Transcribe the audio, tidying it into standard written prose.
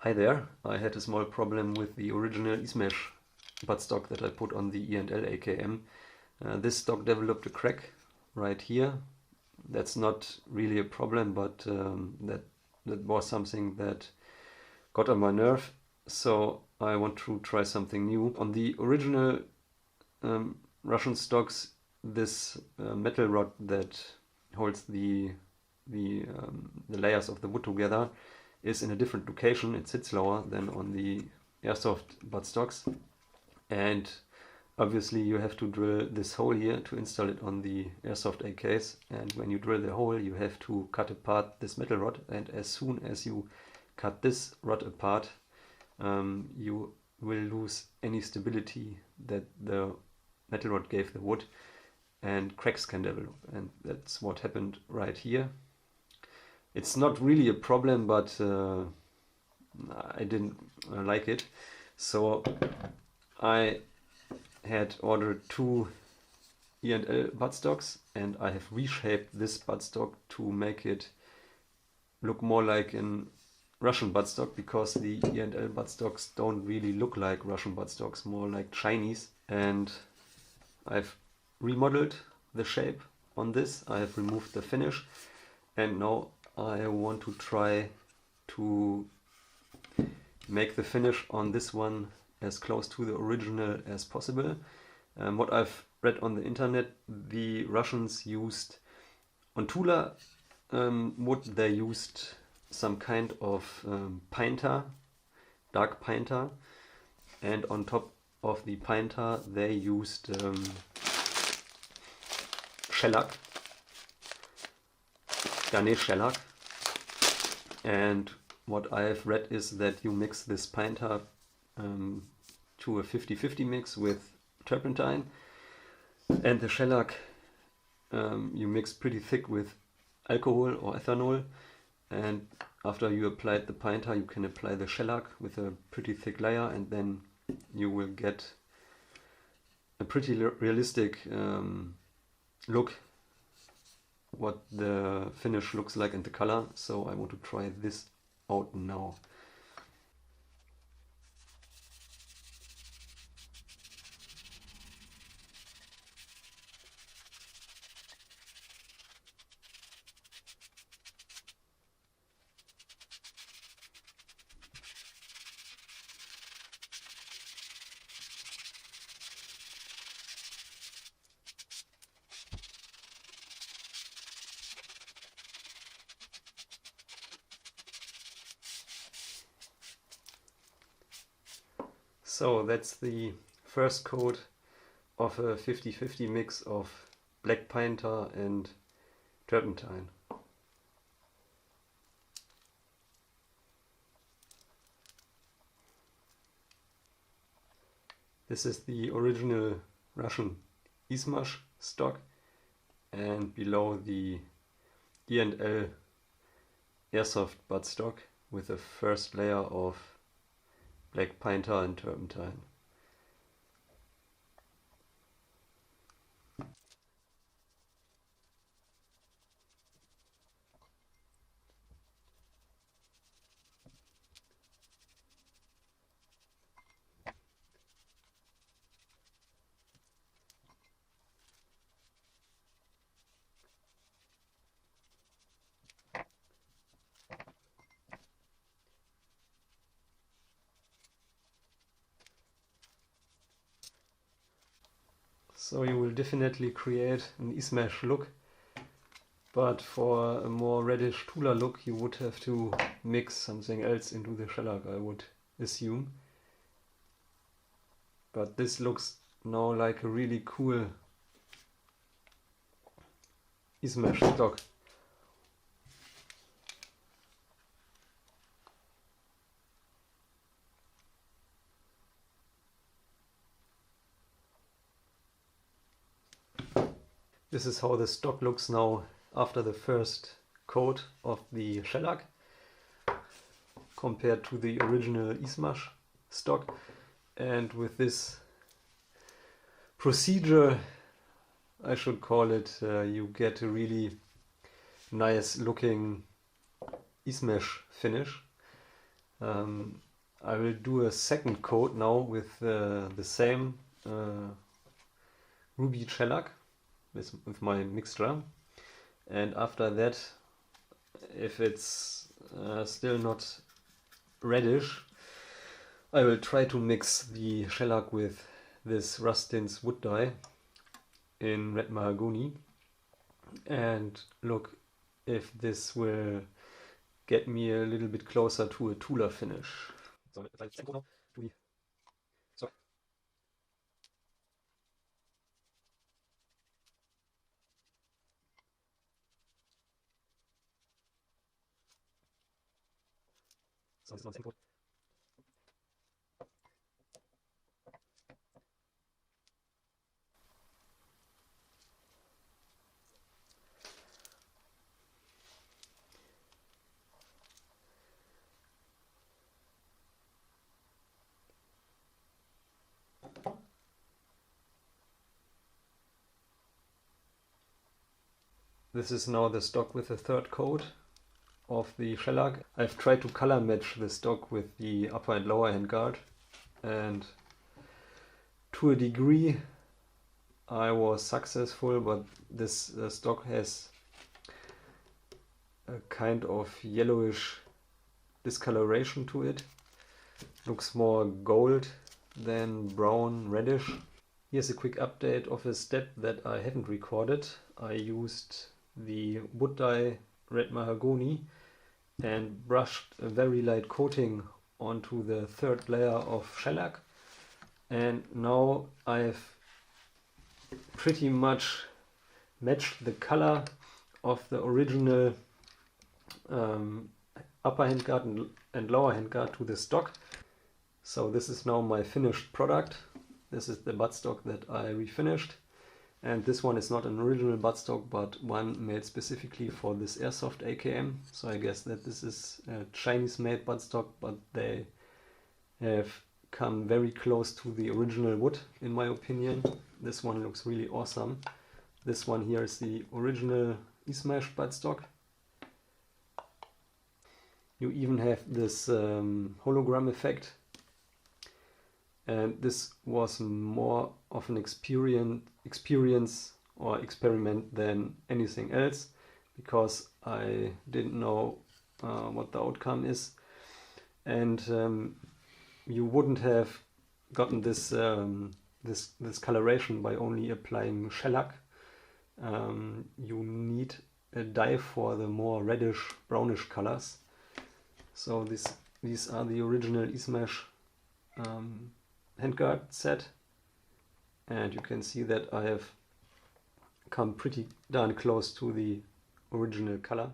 Hi there, I had a small problem with the original Izhmash buttstock that I put on the E&L AKM. This stock developed a crack right here. That's not really a problem, but that was something that got on my nerve, so I want to try something new. On the original Russian stocks, this metal rod that holds the layers of the wood together is in a different location. It sits lower than on the airsoft buttstocks, and obviously you have to drill this hole here to install it on the airsoft AKs, and when you drill the hole you have to cut apart this metal rod, and as soon as you cut this rod apart you will lose any stability that the metal rod gave the wood, and cracks can develop, and that's what happened right here. It's not really a problem, but I didn't like it, so I had ordered two E&L buttstocks, and I have reshaped this buttstock to make it look more like an Russian buttstock, because the E&L buttstocks don't really look like Russian buttstocks, more like Chinese. And I've remodeled the shape on this, I have removed the finish, and now I want to try to make the finish on this one as close to the original as possible. What I've read on the internet, the Russians used, on Tula wood, they used some kind of pine tar, dark pine tar, and on top of the pine tar they used shellac, garnet shellac. And what I've read is that you mix this pine tar to a 50-50 mix with turpentine, and the shellac you mix pretty thick with alcohol or ethanol, and after you applied the pine tar you can apply the shellac with a pretty thick layer, and then you will get a pretty realistic look, what the finish looks like and the color. So I want to try this out now. So that's the first coat of a 50-50 mix of black pine tar and turpentine. This is the original Russian Izhmash stock, and below the E&L airsoft buttstock with the first layer of black pine tar and turpentine. So you will definitely create an Izhmash look, but for a more reddish Tula look you would have to mix something else into the shellac, I would assume. But this looks now like a really cool Izhmash stock. This is how the stock looks now after the first coat of the shellac compared to the original Izhmash stock. And with this procedure, I should call it, you get a really nice looking Izhmash finish. I will do a second coat now with the same ruby shellac with my mixture, and after that, if it's still not reddish, I will try to mix the shellac with this Rustin's wood dye in red mahogany and look if this will get me a little bit closer to a Tula finish. So let's go now to the stock. So this is not the same coat. This is now the stock with the third coat of the shellac. I've tried to color match the stock with the upper and lower handguard, and to a degree I was successful, but this stock has a kind of yellowish discoloration to it. Looks more gold than brown reddish. Here's a quick update of a step that I haven't recorded. I used the wood dye red mahogany and brushed a very light coating onto the third layer of shellac, and now I've pretty much matched the color of the original upper handguard and lower handguard to the stock. So this is now my finished product. This is the buttstock that I refinished, and this one is not an original buttstock but one made specifically for this airsoft AKM. So I guess that this is a Chinese made buttstock, but they have come very close to the original wood in my opinion. This one looks really awesome. This one here is the original Izhmash buttstock. You even have this hologram effect, and this was more of an experience or experiment than anything else, because I didn't know what the outcome is, and you wouldn't have gotten this this coloration by only applying shellac. You need a dye for the more reddish brownish colors. So these are the original Izhmash handguard set, and you can see that I have come pretty darn close to the original color.